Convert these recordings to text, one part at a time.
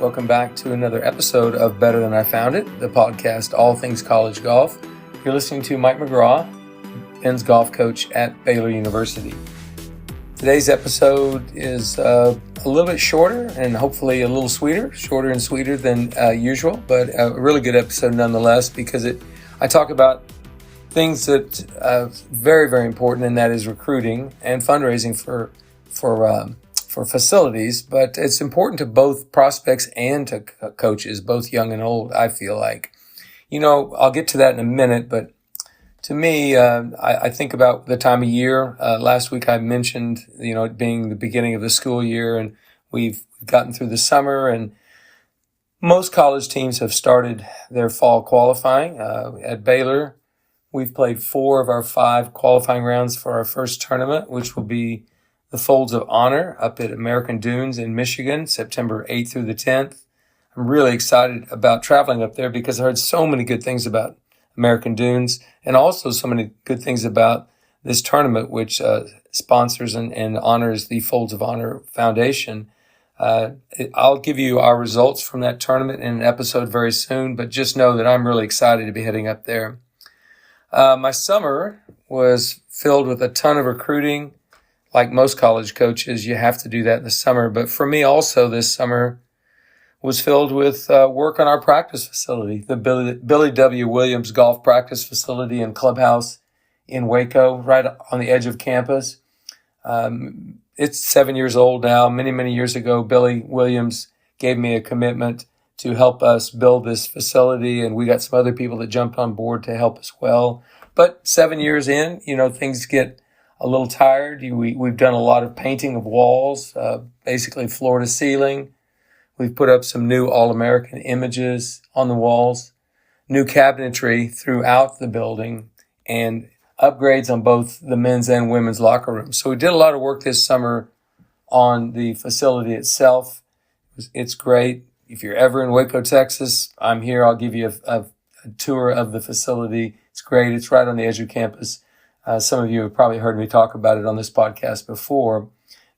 Welcome back to another episode of Better Than I Found It, the podcast all things college golf. You're listening to Mike McGraw, men's golf coach at Baylor University. Today's episode is a little bit shorter and hopefully a little shorter and sweeter than usual, but a really good episode nonetheless because I talk about things that are very, very important, and that is recruiting and fundraising for facilities. But it's important to both prospects and to coaches, both young and old, I feel like. I'll get to that in a minute, but to me, I think about the time of year. Last week I mentioned, it being the beginning of the school year, and we've gotten through the summer, and most college teams have started their fall qualifying. At Baylor, we've played 4 of our 5 qualifying rounds for our first tournament, which will be the Folds of Honor up at American Dunes in Michigan, September 8th through the 10th. I'm really excited about traveling up there because I heard so many good things about American Dunes and also so many good things about this tournament, which sponsors and honors the Folds of Honor Foundation. I'll give you our results from that tournament in an episode very soon, but just know that I'm really excited to be heading up there. My summer was filled with a ton of recruiting. Like most college coaches, you have to do that in the summer. But for me also, this summer was filled with work on our practice facility, the Billy W. Williams Golf Practice Facility and Clubhouse in Waco, right on the edge of campus. It's 7 years old now. Many, many years ago, Billy Williams gave me a commitment to help us build this facility, and we got some other people that jumped on board to help as well. But 7 years in, things get a little tired. We've done a lot of painting of walls, basically floor to ceiling. We've put up some new All-American images on the walls, new cabinetry throughout the building, and upgrades on both the men's and women's locker rooms. So we did a lot of work this summer on the facility itself. It's great. If you're ever in Waco, Texas, I'm here. I'll give you a tour of the facility. It's great. It's right on the edge of campus. Some of you have probably heard me talk about it on this podcast before.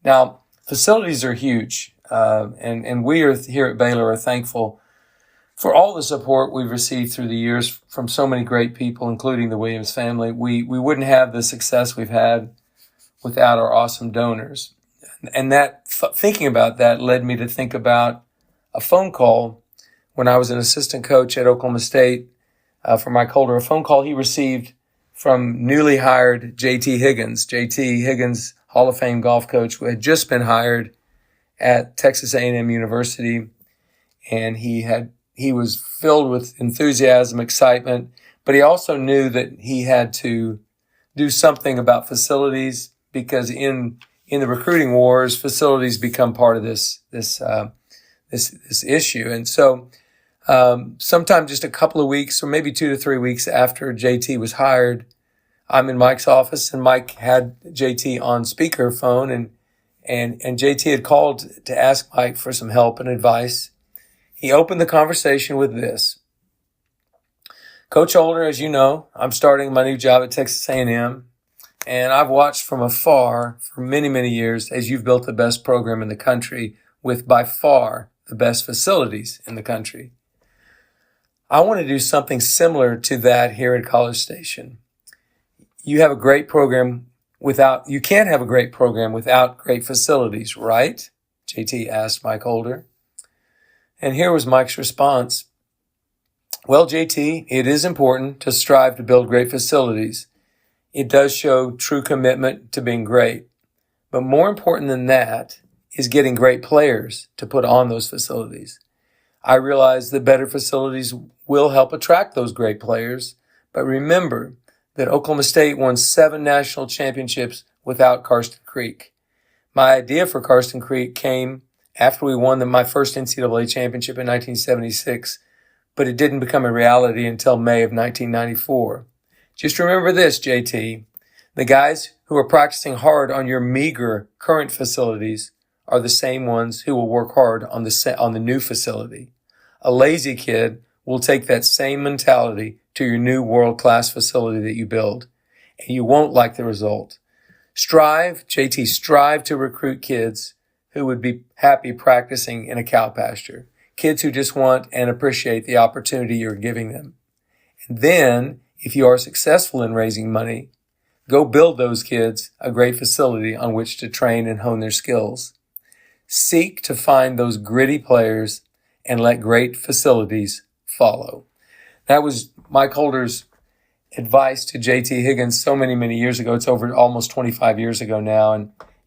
Now, facilities are huge, and we are here at Baylor are thankful for all the support we've received through the years from so many great people, including the Williams family. We wouldn't have the success we've had without our awesome donors. And thinking about that led me to think about a phone call when I was an assistant coach at Oklahoma State for Mike Holder, a phone call he received from newly hired JT Higgins. JT Higgins, Hall of Fame golf coach, who had just been hired at Texas A&M University, and he was filled with enthusiasm, excitement, but he also knew that he had to do something about facilities because in the recruiting wars, facilities become part of this issue. And so sometime just a couple of weeks or maybe 2 to 3 weeks after JT was hired, I'm in Mike's office, and Mike had JT on speakerphone, and JT had called to ask Mike for some help and advice. He opened the conversation with this: Coach Holder, as you know, I'm starting my new job at Texas A&M, and I've watched from afar for many, many years as you've built the best program in the country with by far the best facilities in the country. I want to do something similar to that here at College Station. You have a great program you can't have a great program without great facilities, right? JT asked Mike Holder. And here was Mike's response. Well, JT, it is important to strive to build great facilities. It does show true commitment to being great. But more important than that is getting great players to put on those facilities. I realize that better facilities will help attract those great players, but remember that Oklahoma State won 7 national championships without Karsten Creek. My idea for Karsten Creek came after we won my first NCAA championship in 1976, but it didn't become a reality until May of 1994. Just remember this, JT. The guys who are practicing hard on your meager current facilities are the same ones who will work hard on the new facility. A lazy kid will take that same mentality to your new world-class facility that you build, and you won't like the result. Strive to recruit kids who would be happy practicing in a cow pasture. kids who just want and appreciate the opportunity you're giving them. And then, if you are successful in raising money, go build those kids a great facility on which to train and hone their skills. Seek to find those gritty players and let great facilities follow. That was Mike Holder's advice to JT Higgins so many, many years ago. It's over almost 25 years ago now.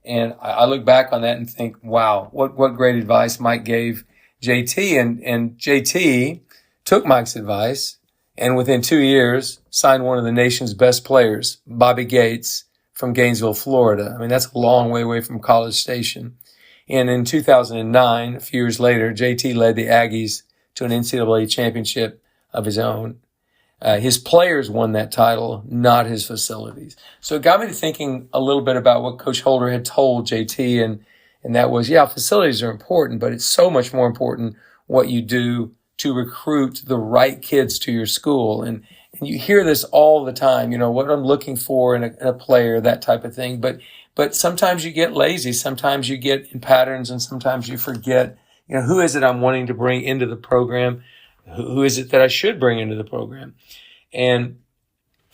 And I look back on that and think, wow, what great advice Mike gave JT. And JT took Mike's advice and within 2 years signed one of the nation's best players, Bobby Gates, from Gainesville, Florida. I mean, that's a long way away from College Station. And in 2009, a few years later, JT led the Aggies to an NCAA championship of his own. His players won that title, not his facilities. So it got me to thinking a little bit about what Coach Holder had told JT, and that was, yeah, facilities are important, but it's so much more important what you do to recruit the right kids to your school. And you hear this all the time, what I'm looking for in a player, that type of thing. But sometimes you get lazy. Sometimes you get in patterns, and sometimes you forget, who is it I'm wanting to bring into the program? Who is it that I should bring into the program? And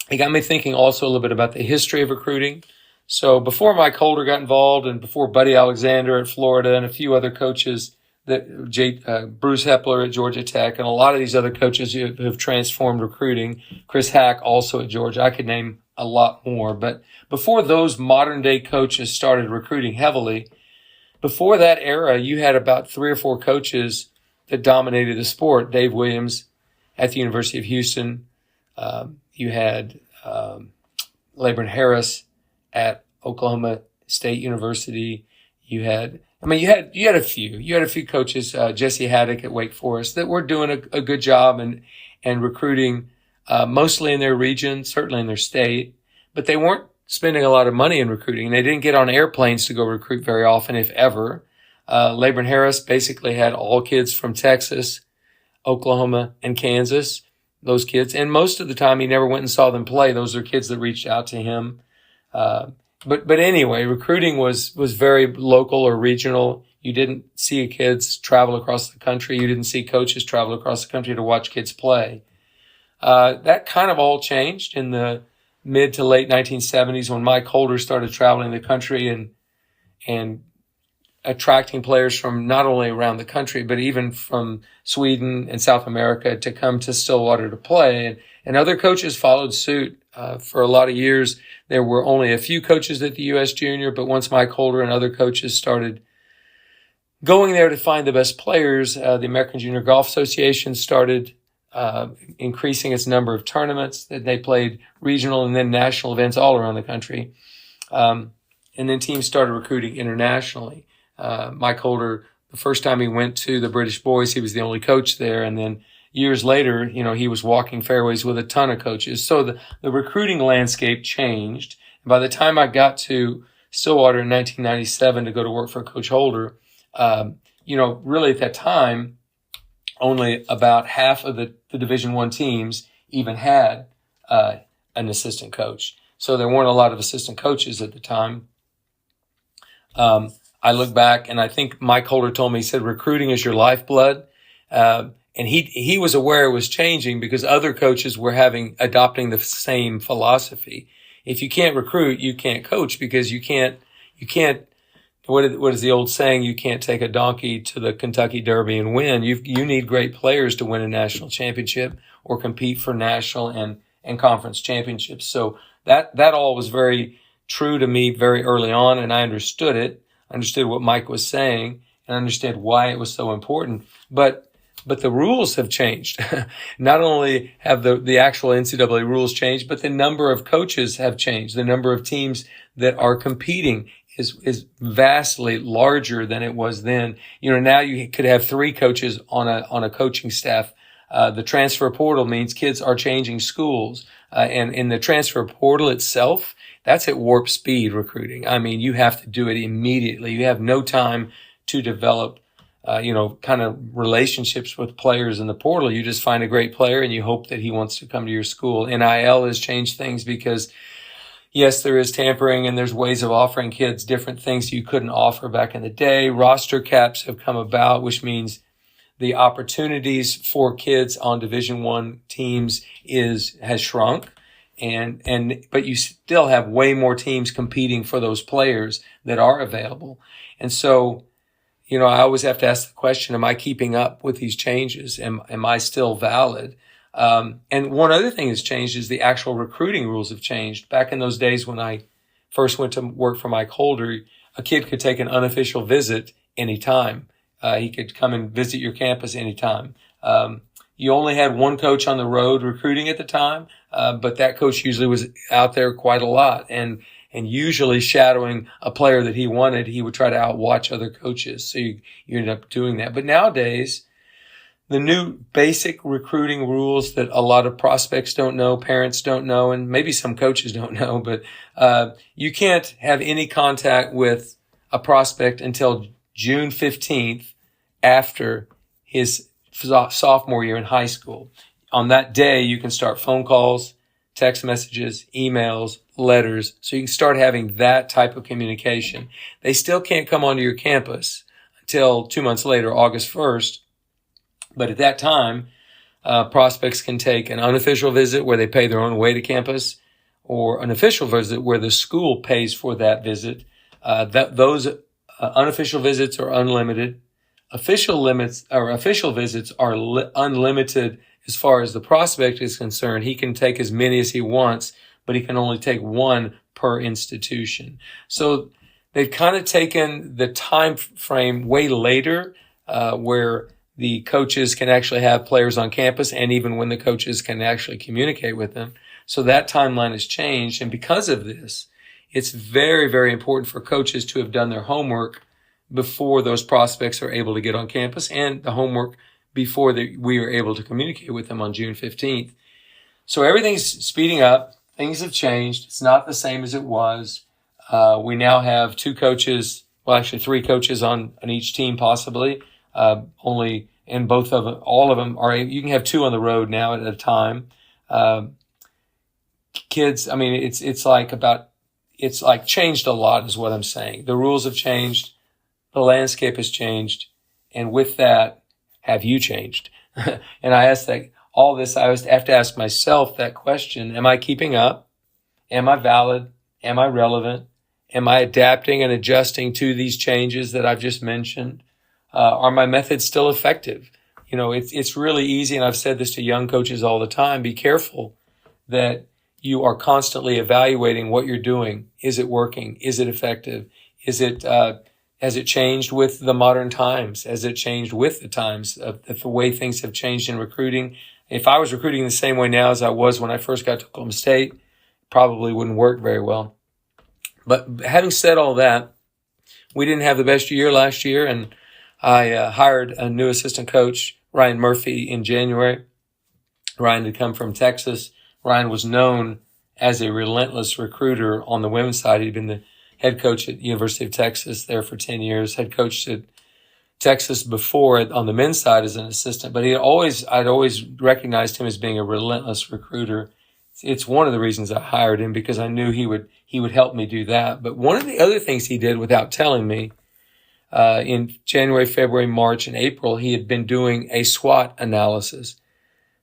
it got me thinking also a little bit about the history of recruiting. So before Mike Holder got involved and before Buddy Alexander at Florida and a few other coaches, Bruce Hepler at Georgia Tech and a lot of these other coaches who have transformed recruiting, Chris Hack also at Georgia, I could name a lot more. But before those modern day coaches started recruiting heavily, before that era, you had about 3 or 4 coaches that dominated the sport. Dave Williams at the University of Houston. You had Labron Harris at Oklahoma State University. You had a few coaches, Jesse Haddock at Wake Forest, that were doing a good job and recruiting, mostly in their region, certainly in their state, but they weren't spending a lot of money in recruiting. They didn't get on airplanes to go recruit very often, if ever. Labron Harris basically had all kids from Texas, Oklahoma, and Kansas, those kids. And most of the time he never went and saw them play. Those are kids that reached out to him. But anyway, recruiting was very local or regional. You didn't see kids travel across the country. You didn't see coaches travel across the country to watch kids play. That kind of all changed in the mid to late 1970s when Mike Holder started traveling the country and attracting players from not only around the country, but even from Sweden and South America to come to Stillwater to play. And other coaches followed suit. For a lot of years, there were only a few coaches at the U.S. Junior, but once Mike Holder and other coaches started going there to find the best players, the American Junior Golf Association started increasing its number of tournaments that they played regional and then national events all around the country. And then teams started recruiting internationally. Mike Holder, the first time he went to the British Boys, he was the only coach there. And then years later, he was walking fairways with a ton of coaches. So the recruiting landscape changed. And by the time I got to Stillwater in 1997 to go to work for Coach Holder, really at that time, only about half of the Division I teams even had an assistant coach. So there weren't a lot of assistant coaches at the time. I look back and I think Mike Holder told me, he said, recruiting is your lifeblood. And he was aware it was changing because other coaches were adopting the same philosophy. If you can't recruit, you can't coach because you can't, what is the old saying? You can't take a donkey to the Kentucky Derby and win. You need great players to win a national championship or compete for national and conference championships. So that all was very true to me very early on, and I understood it. I understood what Mike was saying and understood why it was so important. But the rules have changed. Not only have the actual NCAA rules changed, but the number of coaches have changed. The number of teams that are competing is vastly larger than it was then. Now you could have 3 coaches on a coaching staff. The transfer portal means kids are changing schools. And in the transfer portal itself, that's at warp speed recruiting. I mean, you have to do it immediately. You have no time to develop, kind of relationships with players in the portal. You just find a great player and you hope that he wants to come to your school. NIL has changed things because, yes, there is tampering and there's ways of offering kids different things you couldn't offer back in the day. Roster caps have come about, which means the opportunities for kids on Division I teams has shrunk. But you still have way more teams competing for those players that are available. And so, I always have to ask the question, am I keeping up with these changes? Am I still valid? And one other thing that's changed is the actual recruiting rules have changed. Back in those days when I first went to work for Mike Holder, a kid could take an unofficial visit anytime. He could come and visit your campus anytime. You only had one coach on the road recruiting at the time, but that coach usually was out there quite a lot and usually shadowing a player that he wanted. He would try to outwatch other coaches. So you end up doing that. But nowadays, the new basic recruiting rules that a lot of prospects don't know, parents don't know, and maybe some coaches don't know, but you can't have any contact with a prospect until June 15th after his sophomore year in high school. On that day, you can start phone calls, text messages, emails, letters. So you can start having that type of communication. They still can't come onto your campus until 2 months later, August 1st. But at that time, prospects can take an unofficial visit where they pay their own way to campus, or an official visit where the school pays for that visit. Those unofficial visits are unlimited. Official visits are unlimited as far as the prospect is concerned. He can take as many as he wants, but he can only take one per institution. So they've kind of taken the time frame way later, where the coaches can actually have players on campus, and even when the coaches can actually communicate with them. So that timeline has changed. And because of this, it's very, very important for coaches to have done their homework before those prospects are able to get on campus, and the homework before we are able to communicate with them on June 15th. So everything's speeding up. Things have changed. It's not the same as it was. We now have three coaches on each team possibly. And all of them you can have two on the road now at a time. Kids, I mean, it's like changed a lot is what I'm saying. The rules have changed. The landscape has changed. And with that, have you changed? And I have to ask myself that question. Am I keeping up? Am I valid? Am I relevant? Am I adapting and adjusting to these changes that I've just mentioned? Are my methods still effective? It's really easy. And I've said this to young coaches all the time. Be careful that you are constantly evaluating what you're doing. Is it working? Is it effective? Has it changed with the modern times? Has it changed with the times of the way things have changed in recruiting? If I was recruiting the same way now as I was when I first got to Oklahoma State, probably wouldn't work very well. But having said all that, we didn't have the best year last year, and I hired a new assistant coach, Ryan Murphy, in January. Ryan had come from Texas. Ryan was known as a relentless recruiter on the women's side. He'd been the head coach at the University of Texas there for 10 years, had coached at Texas before on the men's side as an assistant, but I'd always recognized him as being a relentless recruiter. It's one of the reasons I hired him, because I knew he would help me do that. But one of the other things he did without telling me, in January, February, March, and April, he had been doing a SWOT analysis.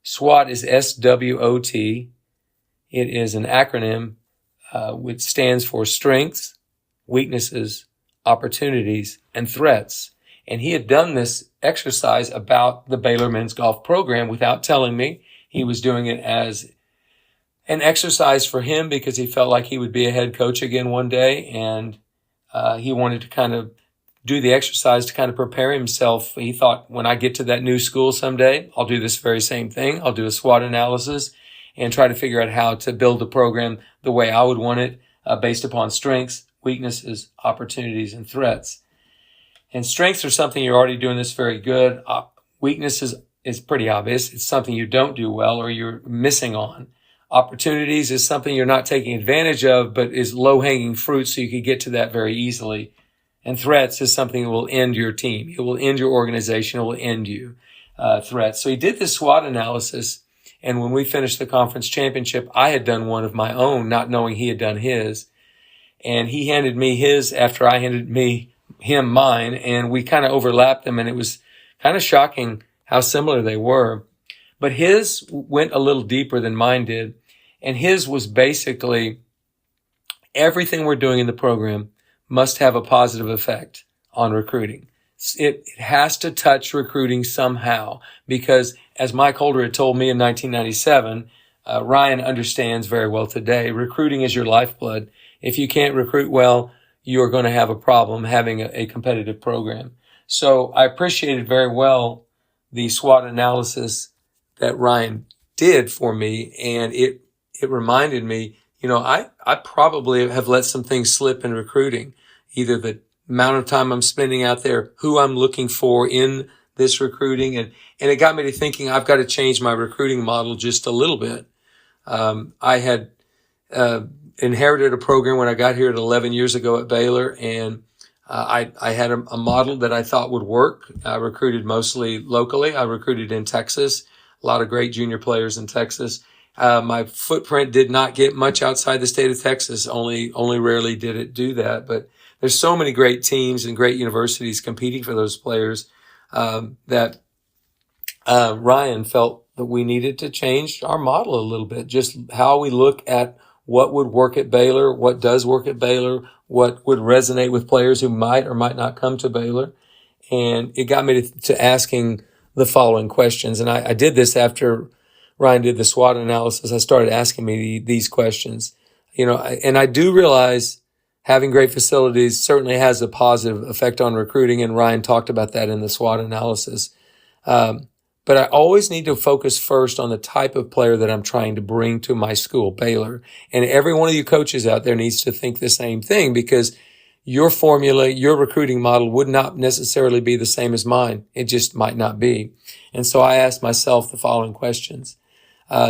SWOT is SWOT. It is an acronym which stands for strengths, weaknesses, opportunities, and threats. And he had done this exercise about the Baylor men's golf program without telling me. He was doing it as an exercise for him because he felt like he would be a head coach again one day, and he wanted to kind of do the exercise to kind of prepare himself. He thought, when I get to that new school someday, I'll do this very same thing. I'll do a SWOT analysis and try to figure out how to build the program the way I would want it, based upon strengths, weaknesses, opportunities, and threats. And strengths are something you're already doing this very good. Weaknesses is pretty obvious. It's something you don't do well or you're missing on. Opportunities is something you're not taking advantage of, but is low-hanging fruit, so you could get to that very easily. And threats is something that will end your team. It will end your organization. It will end you. Threats. So he did this SWOT analysis. And when we finished the conference championship, I had done one of my own, not knowing he had done his. And he handed me his after I handed him mine. And we kind of overlapped them. And it was Kind of shocking how similar they were. But his went a little deeper than mine did. And his was basically everything we're doing in the program must have a positive effect on recruiting. It has to touch recruiting somehow because, as Mike Holder had told me in 1997, Ryan understands very well today, recruiting is your lifeblood. If you can't recruit well, you're going to have a problem having a competitive program. So I appreciated very well the SWOT analysis that Ryan did for me, and it reminded me, I probably have let some things slip in recruiting, either the amount of time I'm spending out there, who I'm looking for in this recruiting. And it got me to thinking I've got to change my recruiting model just a little bit. I had inherited a program when I got here at 11 years ago at Baylor, and I had a model that I thought would work. I recruited mostly locally. I recruited in Texas, a lot of great junior players in Texas. My footprint did not get much outside the state of Texas. Only rarely did it do that. But there's so many great teams and great universities competing for those players that Ryan felt that we needed to change our model a little bit, just how we look at what would work at Baylor, what does work at Baylor, what would resonate with players who might or might not come to Baylor. And it got me to asking the following questions. And I did this after Ryan did the SWOT analysis. I started asking me these questions, and I do realize having great facilities certainly has a positive effect on recruiting. And Ryan talked about that in the SWOT analysis. But I always need to focus first on the type of player that I'm trying to bring to my school, Baylor. And every one of you coaches out there needs to think the same thing, because your formula, your recruiting model would not necessarily be the same as mine. It just might not be. And so I asked myself the following questions.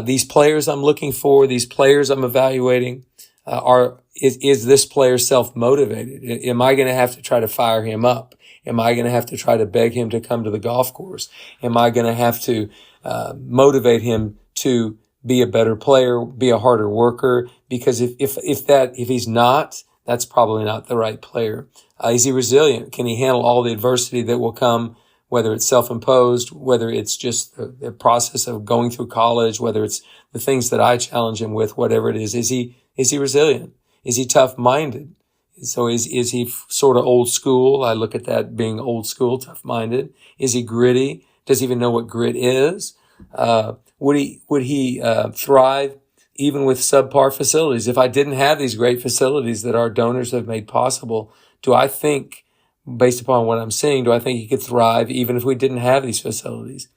These players I'm looking for, these players I'm evaluating, is this player self-motivated? Am I going to have to try to fire him up? Am I going to have to try to beg him to come to the golf course? Am I going to have to motivate him to be a better player, be a harder worker? Because if he's not, that's probably not the right player. Is he resilient? Can he handle all the adversity that will come, whether it's self-imposed, whether it's just the process of going through college, whether it's the things that I challenge him with, whatever it is? Is he resilient? Is he tough-minded? So is he sort of old school? I look at that being old school, tough-minded. Is he gritty? Does he even know what grit is? Would he thrive even with subpar facilities? If I didn't have these great facilities that our donors have made possible, do I think, based upon what I'm seeing, do I think he could thrive even if we didn't have these facilities?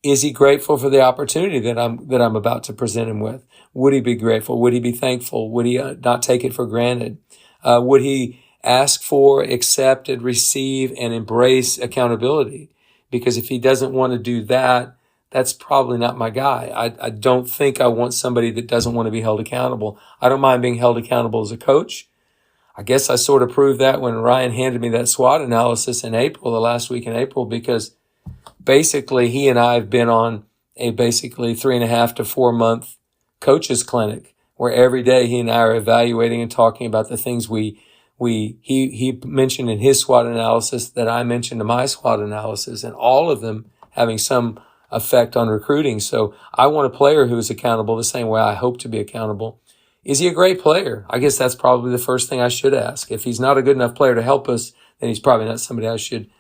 Is he grateful for the opportunity that I'm about to present him with? Would he be grateful? Would he be thankful? Would he not take it for granted? Would he ask for, accept, and receive and embrace accountability? Because if he doesn't want to do that, that's probably not my guy. I don't think I want somebody that doesn't want to be held accountable. I don't mind being held accountable as a coach. I guess I sort of proved that when Ryan handed me that SWOT analysis in April, the last week in April, because basically he and I have been on a basically 3.5 to 4 month coaches clinic where every day he and I are evaluating and talking about the things he mentioned in his SWOT analysis that I mentioned in my SWOT analysis, and all of them having some effect on recruiting. So I want a player who is accountable the same way I hope to be accountable. Is he a great player? I guess that's probably the first thing I should ask. If he's not a good enough player to help us, then he's probably not somebody I should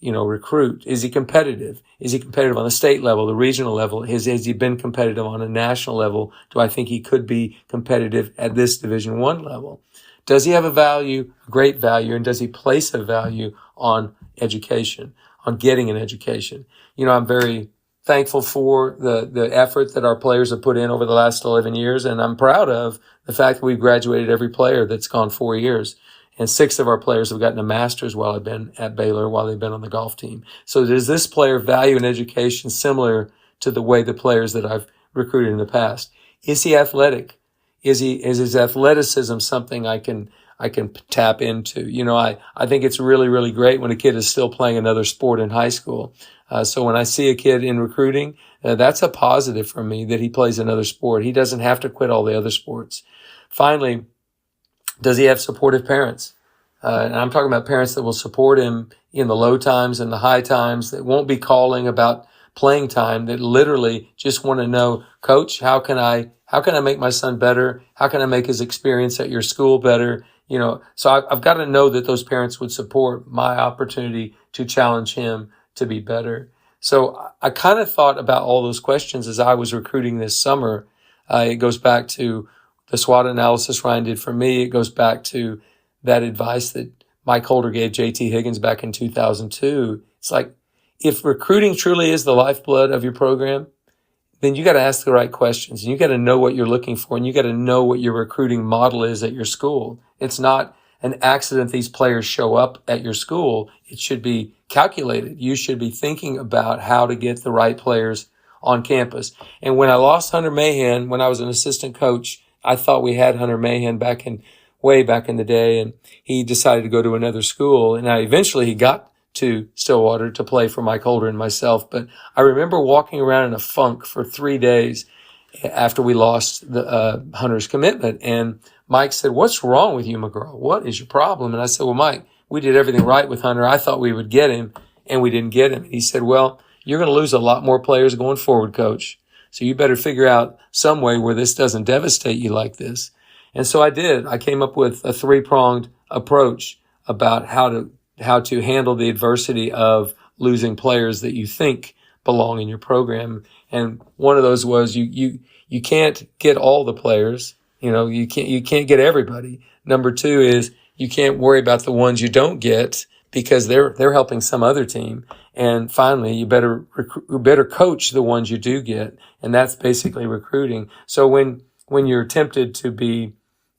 recruit. Is he competitive? Is he competitive on the state level, the regional level? Has he been competitive on a national level? Do I think he could be competitive at this Division I level? Does he have a great value, and does he place a value on education, on getting an education? I'm very thankful for the effort that our players have put in over the last 11 years, and I'm proud of the fact that we've graduated every player that's gone 4 years. And 6 of our players have gotten a master's while I've been at Baylor, while they've been on the golf team. So does this player value an education similar to the way the players that I've recruited in the past? Is he athletic? Is his athleticism something I can tap into? I think it's really, really great when a kid is still playing another sport in high school. So when I see a kid in recruiting, that's a positive for me that he plays another sport. He doesn't have to quit all the other sports. Finally, does he have supportive parents? And I'm talking about parents that will support him in the low times and the high times, that won't be calling about playing time, that literally just want to know, Coach, how can I make my son better? How can I make his experience at your school better? So I've got to know that those parents would support my opportunity to challenge him to be better. So I kind of thought about all those questions as I was recruiting this summer. It goes back to the SWOT analysis Ryan did for me. It goes back to that advice that Mike Holder gave JT Higgins back in 2002. It's like, if recruiting truly is the lifeblood of your program, then you got to ask the right questions, and you got to know what you're looking for, and you got to know what your recruiting model is at your school. It's not an accident these players show up at your school. It should be calculated. You should be thinking about how to get the right players on campus. And when I lost Hunter Mahan, when I was an assistant coach, I thought we had Hunter Mahan way back in the day, and he decided to go to another school. And eventually he got to Stillwater to play for Mike Holder and myself. But I remember walking around in a funk for 3 days after we lost the Hunter's commitment. And Mike said, "What's wrong with you, McGraw? What is your problem?" And I said, "Well, Mike, we did everything right with Hunter. I thought we would get him, and we didn't get him." And he said, "Well, you're going to lose a lot more players going forward, Coach. So you better figure out some way where this doesn't devastate you like this." And so I did. I came up with a 3-pronged approach about how to handle the adversity of losing players that you think belong in your program. And one of those was you can't get all the players. You can't get everybody. Number 2 is you can't worry about the ones you don't get because they're helping some other team. And finally, you better coach the ones you do get. And that's basically recruiting. So when you're tempted to be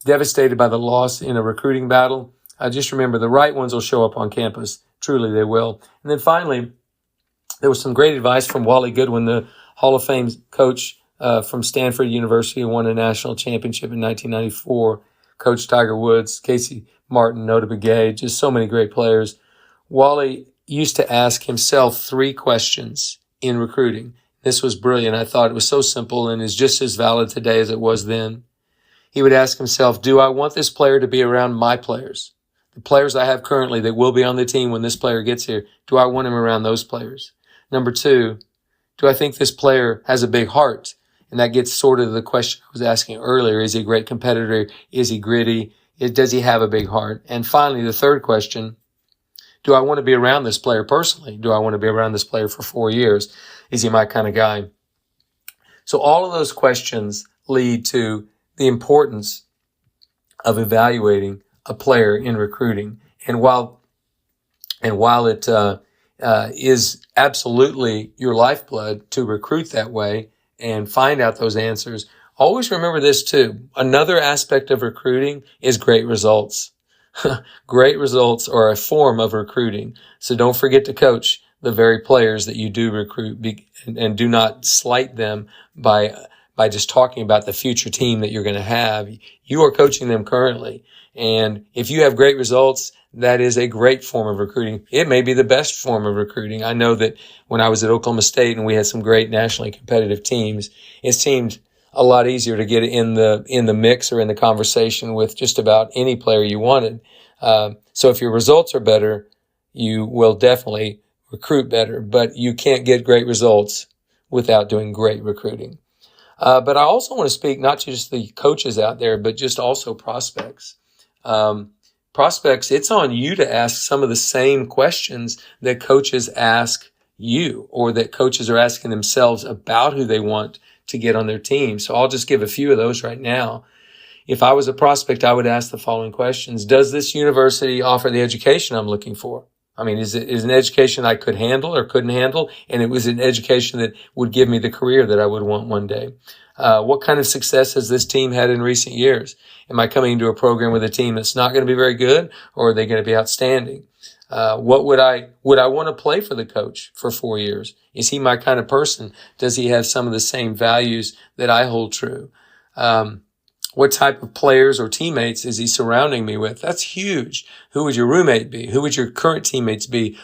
devastated by the loss in a recruiting battle, just remember the right ones will show up on campus. Truly, they will. And then finally, there was some great advice from Wally Goodwin, the Hall of Fame coach from Stanford University, who won a national championship in 1994. Coach Tiger Woods, Casey Martin, Nota Begay, just so many great players. Wally used to ask himself 3 questions in recruiting. This was brilliant. I thought it was so simple and is just as valid today as it was then. He would ask himself, do I want this player to be around my players? The players I have currently that will be on the team when this player gets here, do I want him around those players? Number 2, do I think this player has a big heart? And that gets sort of the question I was asking earlier. Is he a great competitor? Is he gritty? Does he have a big heart? And finally, the third question, do I want to be around this player personally? Do I want to be around this player for 4 years? Is he my kind of guy? So all of those questions lead to the importance of evaluating a player in recruiting. And while it is absolutely your lifeblood to recruit that way and find out those answers, always remember this too. Another aspect of recruiting is great results. Great results are a form of recruiting. So don't forget to coach the very players that you do recruit, and do not slight them by just talking about the future team that you're going to have. You are coaching them currently. And if you have great results, that is a great form of recruiting. It may be the best form of recruiting. I know that when I was at Oklahoma State and we had some great nationally competitive teams, it seemed a lot easier to get in the mix or in the conversation with just about any player you wanted. So if your results are better, you will definitely recruit better, but you can't get great results without doing great recruiting. But I also want to speak not just the coaches out there, but just also prospects. Prospects, it's on you to ask some of the same questions that coaches ask you, or that coaches are asking themselves about who they want to get on their team. So I'll just give a few of those right now. If I was a prospect, I would ask the following questions. Does this university offer the education I'm looking for? I mean, is an education I could handle or couldn't handle? And it was an education that would give me the career that I would want one day. What kind of success has this team had in recent years? Am I coming into a program with a team that's not going to be very good, or are they going to be outstanding? What would I want to play for the coach for 4 years? Is he my kind of person? Does he have some of the same values that I hold true? What type of players or teammates is he surrounding me with? That's huge. Who would your roommate be? Who would your current teammates be?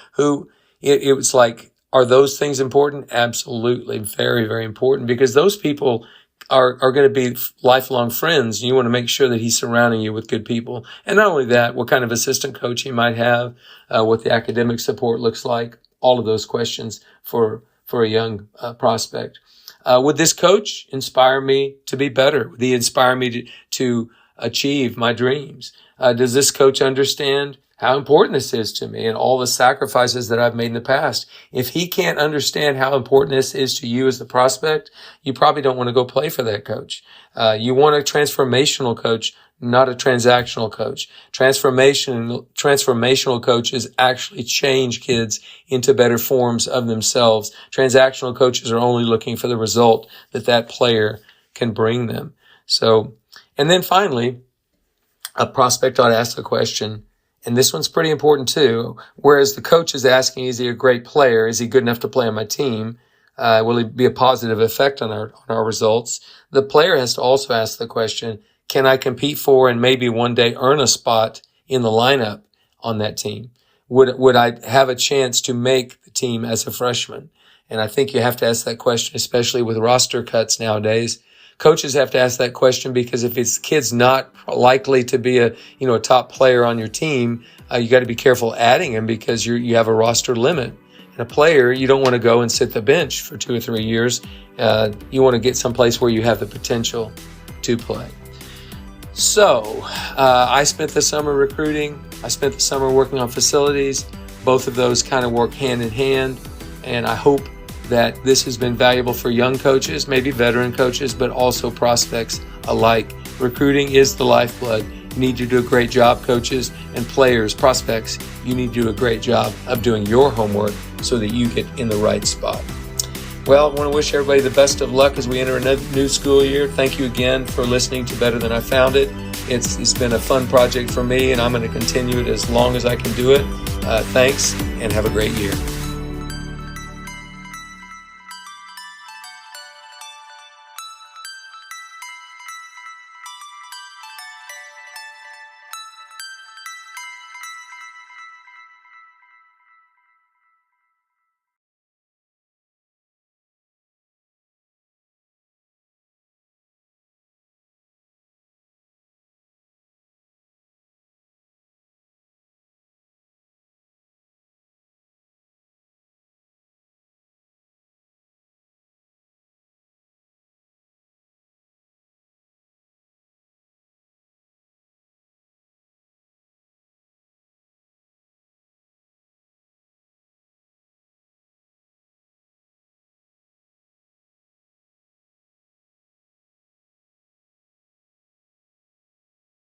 It was like, are those things important? Absolutely. Very, very important, because those people are going to be lifelong friends. You want to make sure that he's surrounding you with good people. And not only that, what kind of assistant coach he might have, what the academic support looks like, all of those questions for a young prospect. Would this coach inspire me to be better? Would he inspire me to achieve my dreams? Does this coach understand how important this is to me and all the sacrifices that I've made in the past? If he can't understand how important this is to you as the prospect, you probably don't want to go play for that coach. You want a transformational coach, not a transactional coach. Transformational coaches actually change kids into better forms of themselves. Transactional coaches are only looking for the result that player can bring them. So, and then finally, a prospect ought to ask the question, and this one's pretty important too, whereas the coach is asking, is he a great player? Is he good enough to play on my team? Will he be a positive effect on our results? The player has to also ask the question, can I compete for and maybe one day earn a spot in the lineup on that team? Would I have a chance to make the team as a freshman? And I think you have to ask that question, especially with roster cuts nowadays. Coaches have to ask that question because if his kid's not likely to be a top player on your team, you got to be careful adding him because you have a roster limit. And a player, you don't want to go and sit the bench for 2 or 3 years. You want to get someplace where you have the potential to play. So I spent the summer recruiting. I spent the summer working on facilities. Both of those kind of work hand in hand. And I hope that this has been valuable for young coaches, maybe veteran coaches, but also prospects alike. Recruiting is the lifeblood. You need to do a great job, coaches, and players, prospects. You need to do a great job of doing your homework so that you get in the right spot. Well, I want to wish everybody the best of luck as we enter a new school year. Thank you again for listening to Better Than I Found It. It's been a fun project for me, and I'm going to continue it as long as I can do it. Thanks, and have a great year.